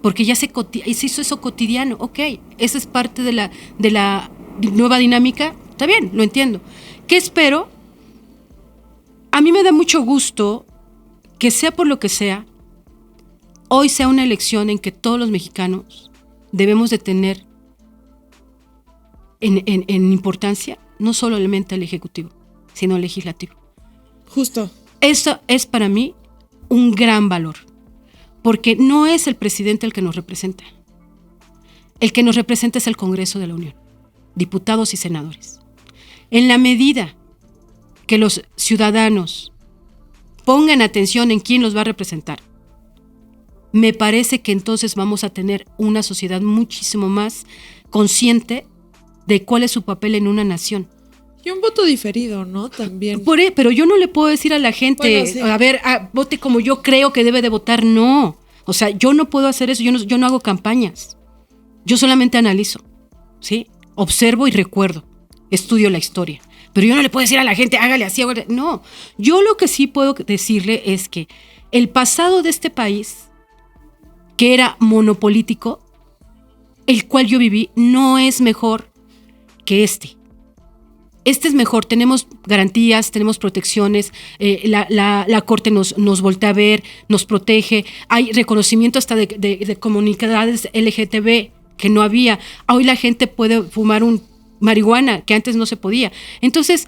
B: porque ya se hizo eso cotidiano. Ok, esa es parte de la nueva dinámica, está bien, lo entiendo. ¿Qué espero? A mí me da mucho gusto que sea por lo que sea, hoy sea una elección en que todos los mexicanos debemos de tener en importancia no solamente al Ejecutivo, sino al Legislativo.
A: Justo.
B: Eso es para mí un gran valor, porque no es el presidente el que nos representa. El que nos representa es el Congreso de la Unión, diputados y senadores. En la medida que los ciudadanos pongan atención en quién los va a representar, me parece que entonces vamos a tener una sociedad muchísimo más consciente de cuál es su papel en una nación.
A: Y un voto diferido, ¿no? También.
B: Pero yo no le puedo decir a la gente, bueno, sí, a ver, vote como yo creo que debe de votar, no. O sea, yo no puedo hacer eso, yo no hago campañas. Yo solamente analizo, ¿sí? Observo y recuerdo, estudio la historia. Pero yo no le puedo decir a la gente, hágale así, hágale. No, yo lo que sí puedo decirle es que el pasado de este país, que era monopolítico, el cual yo viví, no es mejor que este. Este es mejor, tenemos garantías, tenemos protecciones, la Corte nos voltea a ver, nos protege, hay reconocimiento hasta de comunidades LGTB que no había. Hoy la gente puede fumar marihuana que antes no se podía. Entonces,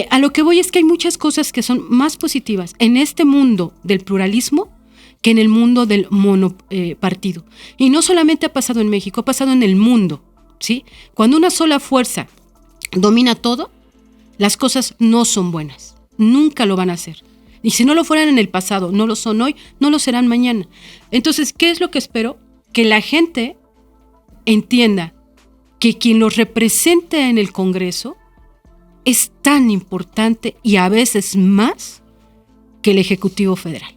B: a lo que voy es que hay muchas cosas que son más positivas en este mundo del pluralismo que en el mundo del monopartido. Y no solamente ha pasado en México, ha pasado en el mundo, ¿sí? Cuando una sola fuerza domina todo, las cosas no son buenas. Nunca lo van a hacer. Y si no lo fueran en el pasado, no lo son hoy, no lo serán mañana. Entonces, ¿qué es lo que espero? Que la gente entienda que quien los represente en el Congreso es tan importante y a veces más que el Ejecutivo Federal.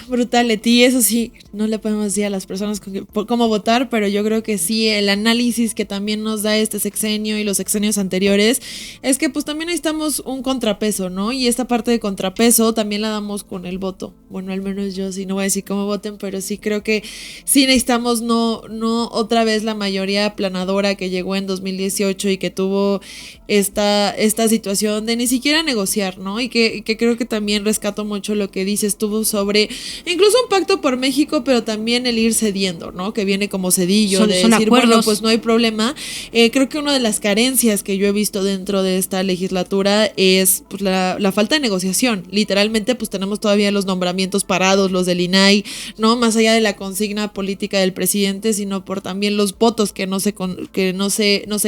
A: Brutal, Leti, eso sí, no le podemos decir a las personas cómo votar, pero yo creo que sí, el análisis que también nos da este sexenio y los sexenios anteriores es que pues también necesitamos un contrapeso, ¿no? Y esta parte de contrapeso también la damos con el voto. Bueno, al menos yo sí, no voy a decir cómo voten, pero sí creo que sí necesitamos no otra vez la mayoría aplanadora que llegó en 2018 y que tuvo esta situación de ni siquiera negociar, ¿no? Y que creo que también rescato mucho lo que dices tú sobre incluso un pacto por México, pero también el ir cediendo, ¿no? Que viene como cedillo
B: son
A: decir,
B: acuerdos.
A: Bueno, pues no hay problema. Creo que una de las carencias que yo he visto dentro de esta legislatura es pues, la falta de negociación. Literalmente, pues tenemos todavía los nombramientos parados, los del INAI, ¿no? Más allá de la consigna política del presidente, sino por también los votos que no se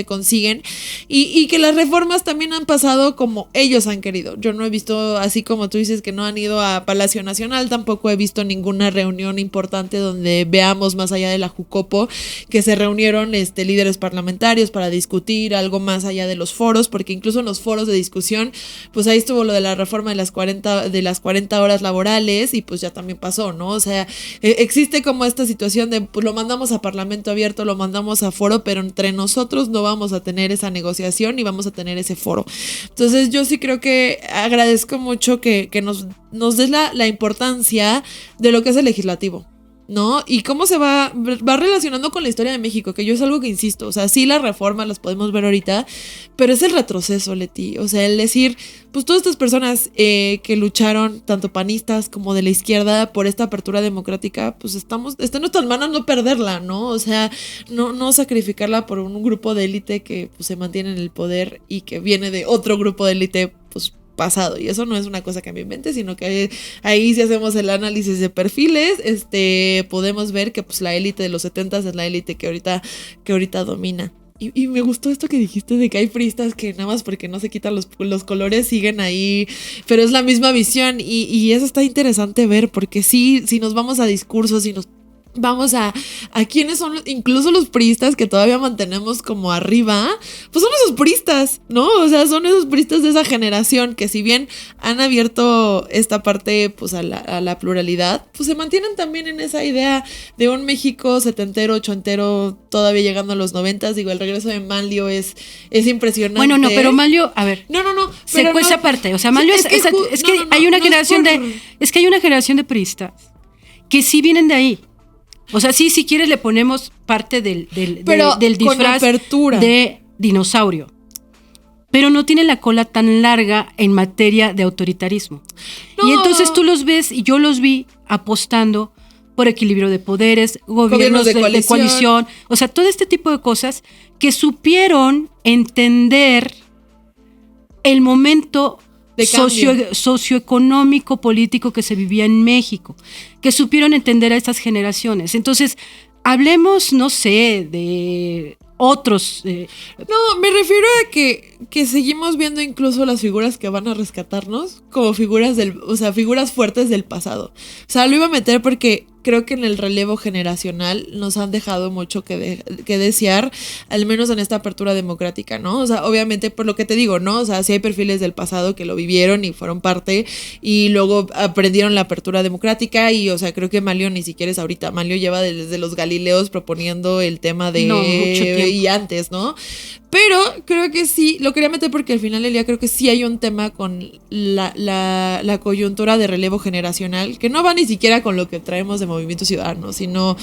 A: consiguen y que las reformas también han pasado como ellos han querido. Yo no he visto, así como tú dices, que no han ido a Palacio Nacional, tampoco he he visto ninguna reunión importante donde veamos más allá de la Jucopo que se reunieron líderes parlamentarios para discutir algo más allá de los foros, porque incluso en los foros de discusión, pues ahí estuvo lo de la reforma de las 40 horas laborales y pues ya también pasó, ¿no? O sea, existe como esta situación de pues lo mandamos a Parlamento abierto, lo mandamos a foro, pero entre nosotros no vamos a tener esa negociación y vamos a tener ese foro. Entonces yo sí creo que agradezco mucho que nos des la importancia de lo que es el legislativo, ¿no? Y cómo se va relacionando con la historia de México, que yo es algo que insisto, o sea, sí las reformas las podemos ver ahorita, pero es el retroceso, Leti, o sea, el decir, pues todas estas personas que lucharon, tanto panistas como de la izquierda, por esta apertura democrática, pues está en nuestras manos no perderla, ¿no? O sea, no sacrificarla por un grupo de élite que pues, se mantiene en el poder y que viene de otro grupo de élite, pues pasado, y eso no es una cosa que me invente, sino que ahí si hacemos el análisis de perfiles, podemos ver que pues la élite de los 70s es la élite que ahorita domina. Y me gustó esto que dijiste de que hay priistas que nada más porque no se quitan los colores siguen ahí, pero es la misma visión y eso está interesante ver, porque sí, si nos vamos a discursos y nos vamos a quiénes son incluso los priistas que todavía mantenemos como arriba, pues son esos priistas, ¿no? O sea, son esos priistas de esa generación que si bien han abierto esta parte pues a la pluralidad, pues se mantienen también en esa idea de un México setentero, ochentero, todavía llegando a los 90s. Digo, el regreso de Manlio es impresionante.
B: Bueno, no, pero Manlio, a ver.
A: No.
B: Se cuesta aparte. O sea, Manlio es que hay una generación hay una generación de priistas que sí vienen de ahí. O sea, sí, si quieres le ponemos parte del disfraz de dinosaurio. Pero no tiene la cola tan larga en materia de autoritarismo. No. Y entonces tú los ves, y yo los vi apostando por equilibrio de poderes, gobiernos de coalición. O sea, todo este tipo de cosas que supieron entender el momento socioeconómico, político que se vivía en México, que supieron entender a estas generaciones. Entonces, hablemos, no sé, de otros.
A: No, me refiero a que seguimos viendo incluso las figuras que van a rescatarnos como figuras figuras fuertes del pasado. O sea, lo iba a meter porque creo que en el relevo generacional nos han dejado mucho que desear, al menos en esta apertura democrática, ¿no? O sea, obviamente por lo que te digo, ¿no? O sea, sí hay perfiles del pasado que lo vivieron y fueron parte y luego aprendieron la apertura democrática y, o sea, creo que Manlio ni siquiera es ahorita. Manlio lleva desde los Galileos proponiendo el tema de...
B: No, mucho tiempo.
A: Y antes, ¿no? Pero creo que sí, lo quería meter porque al final del día creo que sí hay un tema con la coyuntura de relevo generacional, que no va ni siquiera con lo que traemos de Movimiento Ciudadano, sino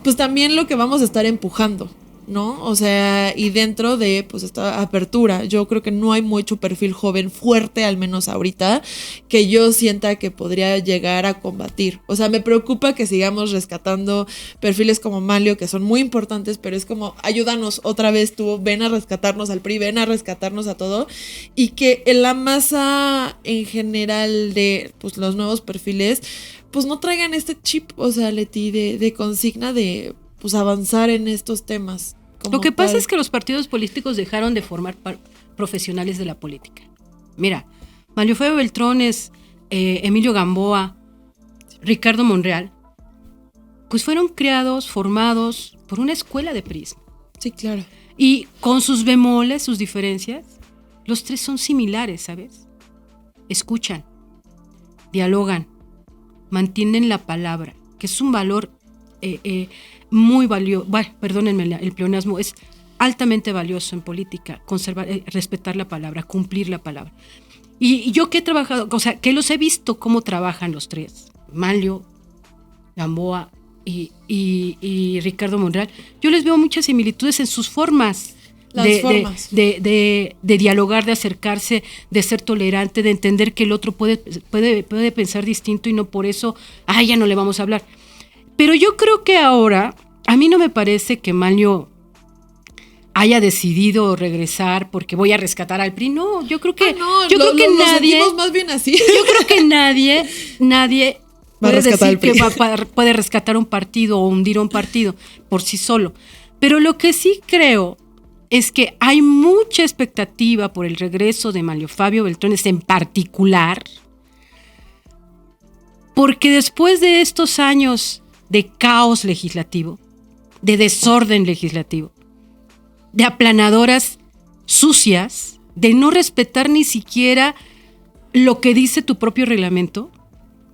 A: pues también lo que vamos a estar empujando, ¿no? O sea, y dentro de pues esta apertura, yo creo que no hay mucho perfil joven fuerte, al menos ahorita, que yo sienta que podría llegar a combatir. O sea, me preocupa que sigamos rescatando perfiles como Manlio, que son muy importantes, pero es como, ayúdanos otra vez tú, ven a rescatarnos al PRI, ven a rescatarnos a todo, y que en la masa en general de pues los nuevos perfiles, pues no traigan este chip, o sea, Leti, de consigna de pues avanzar en estos temas.
B: Lo que pasa es que los partidos políticos dejaron de formar profesionales de la política. Mira, Manlio Fabio Beltrones, Emilio Gamboa, Ricardo Monreal, pues fueron creados, formados por una escuela de PRIismo.
A: Sí, claro.
B: Y con sus bemoles, sus diferencias, los tres son similares, ¿sabes? Escuchan, dialogan, mantienen la palabra, que es un valor muy valioso. Bueno, perdónenme el pleonasmo, es altamente valioso en política, conservar, respetar la palabra, cumplir la palabra. Y yo que he trabajado, o sea, que los he visto cómo trabajan los tres, Manlio, Gamboa y Ricardo Monreal, yo les veo muchas similitudes en sus formas. De dialogar, de acercarse, de ser tolerante, de entender que el otro puede pensar distinto y no por eso, ya no le vamos a hablar. Pero yo creo que ahora, a mí no me parece que Manlio haya decidido regresar porque voy a rescatar al PRI. No, yo creo que nadie.
A: Más bien así.
B: Yo creo que nadie puede decir que puede rescatar un partido o hundir un partido por sí solo. Pero lo que sí creo es que hay mucha expectativa por el regreso de Manlio Fabio Beltrones en particular, Porque después de estos años de caos legislativo, de desorden legislativo, de aplanadoras sucias, de no respetar ni siquiera lo que dice tu propio reglamento,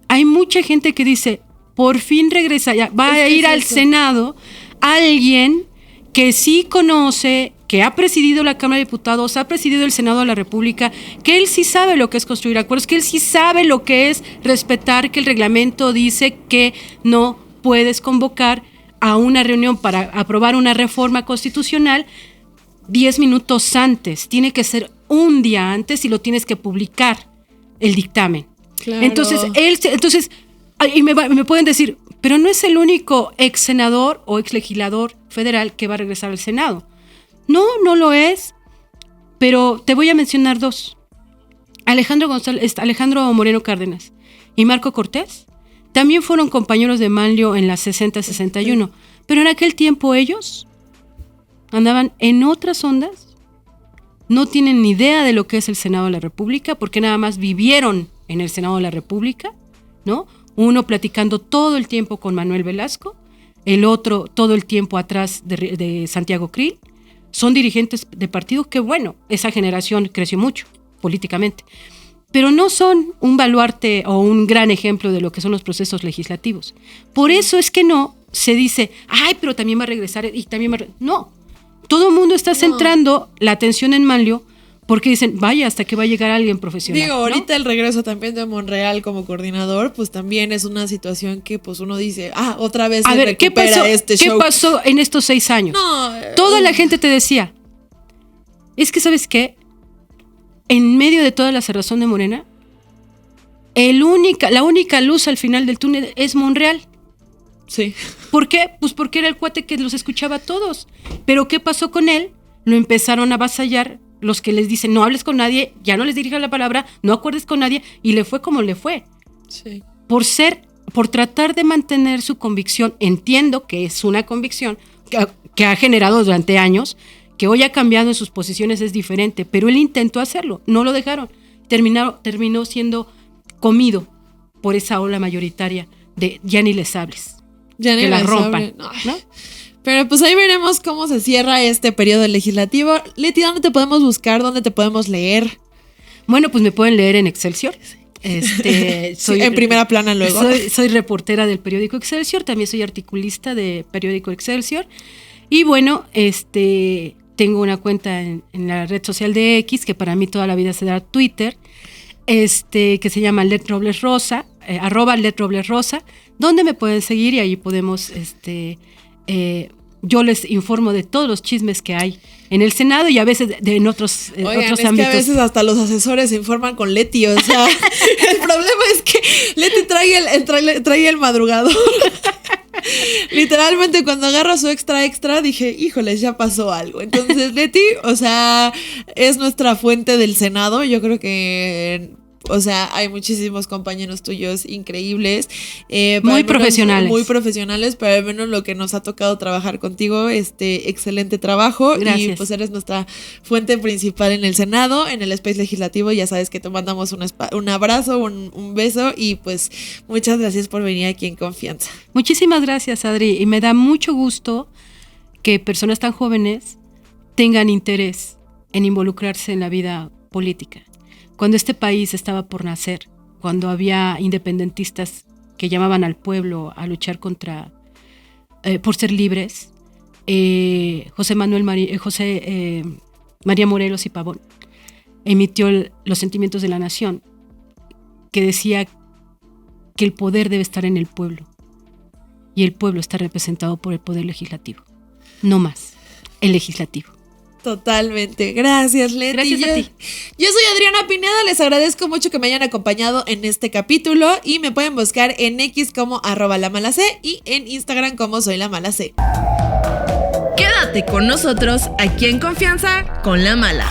B: hay mucha gente que dice, por fin regresa, ya va a ir al Senado alguien que sí conoce, que ha presidido la Cámara de Diputados, ha presidido el Senado de la República, que él sí sabe lo que es construir acuerdos, que él sí sabe lo que es respetar que el reglamento dice que no puedes convocar a una reunión para aprobar una reforma constitucional 10 minutos antes, tiene que ser un día antes y lo tienes que publicar el dictamen.
A: Claro.
B: Entonces, y me pueden decir, pero no es el único ex senador o ex legislador federal que va a regresar al Senado. No, no lo es, pero te voy a mencionar dos. Alejandro Moreno Cárdenas y Marco Cortés también fueron compañeros de Manlio en la 60-61, pero en aquel tiempo ellos andaban en otras ondas, no tienen ni idea de lo que es el Senado de la República, porque nada más vivieron en el Senado de la República, ¿no? Uno platicando todo el tiempo con Manuel Velasco, el otro todo el tiempo atrás de Santiago Krill. Son dirigentes de partido que, bueno, esa generación creció mucho políticamente, pero no son un baluarte o un gran ejemplo de lo que son los procesos legislativos. Por eso es que no se dice, ay, pero también va a regresar y también va a... No, todo el mundo está centrando la atención en Manlio porque dicen, vaya, hasta que va a llegar alguien profesional.
A: Digo, ahorita,
B: ¿no?
A: El regreso también de Monreal como coordinador, pues también es una situación que pues uno dice, otra vez se recupera este show.
B: ¿Qué pasó en estos 6 años?
A: No,
B: toda la gente te decía, es que ¿sabes qué? En medio de toda la cerrazón de Morena, la única luz al final del túnel es Monreal.
A: Sí.
B: ¿Por qué? Pues porque era el cuate que los escuchaba a todos. Pero ¿qué pasó con él? Lo empezaron a avasallar los que les dicen, no hables con nadie, ya no les dirijas la palabra, no acuerdes con nadie, y le fue como le fue.
A: Sí.
B: Por tratar de mantener su convicción, entiendo que es una convicción que ha generado durante años, que hoy ha cambiado en sus posiciones, es diferente, pero él intentó hacerlo, no lo dejaron. Terminó siendo comido por esa ola mayoritaria de ya ni les hables,
A: ya
B: que la rompan, ¿no?
A: Pero pues ahí veremos cómo se cierra este periodo legislativo. Leti, ¿dónde te podemos buscar? ¿Dónde te podemos leer?
B: Bueno, pues me pueden leer en Excelsior.
A: Soy en primera plana luego.
B: Soy reportera del periódico Excelsior, también soy articulista de periódico Excelsior. Y bueno, tengo una cuenta en la red social de X, que para mí toda la vida será Twitter, que se llama Let Robles Rosa, @LetRoblesRosa, donde me pueden seguir y ahí podemos, yo les informo de todos los chismes que hay en el Senado y a veces en otros ámbitos.
A: Que a veces hasta los asesores se informan con Leti, o sea, el problema es que Leti trae el madrugador. Literalmente cuando agarra su extra dije, híjoles, ya pasó algo. Entonces Leti, o sea, es nuestra fuente del Senado. Yo creo que, o sea, hay muchísimos compañeros tuyos increíbles.
B: Muy profesionales.
A: Muy profesionales, pero al menos lo que nos ha tocado trabajar contigo, excelente trabajo.
B: Gracias.
A: Y pues eres nuestra fuente principal en el Senado, en el Space Legislativo. Ya sabes que te mandamos un abrazo, un beso y pues muchas gracias por venir aquí en confianza.
B: Muchísimas gracias, Adri. Y me da mucho gusto que personas tan jóvenes tengan interés en involucrarse en la vida política. Cuando este país estaba por nacer, cuando había independentistas que llamaban al pueblo a luchar por ser libres, María Morelos y Pavón emitió Los Sentimientos de la Nación, que decía que el poder debe estar en el pueblo y el pueblo está representado por el poder legislativo, no más, el legislativo.
A: Totalmente. Gracias, Leti.
B: Gracias a ti.
A: Yo soy Adriana Pineda, les agradezco mucho que me hayan acompañado en este capítulo y me pueden buscar en X como @lamalac y en Instagram como soy la mala C.
C: Quédate con nosotros aquí en Confianza con La Mala.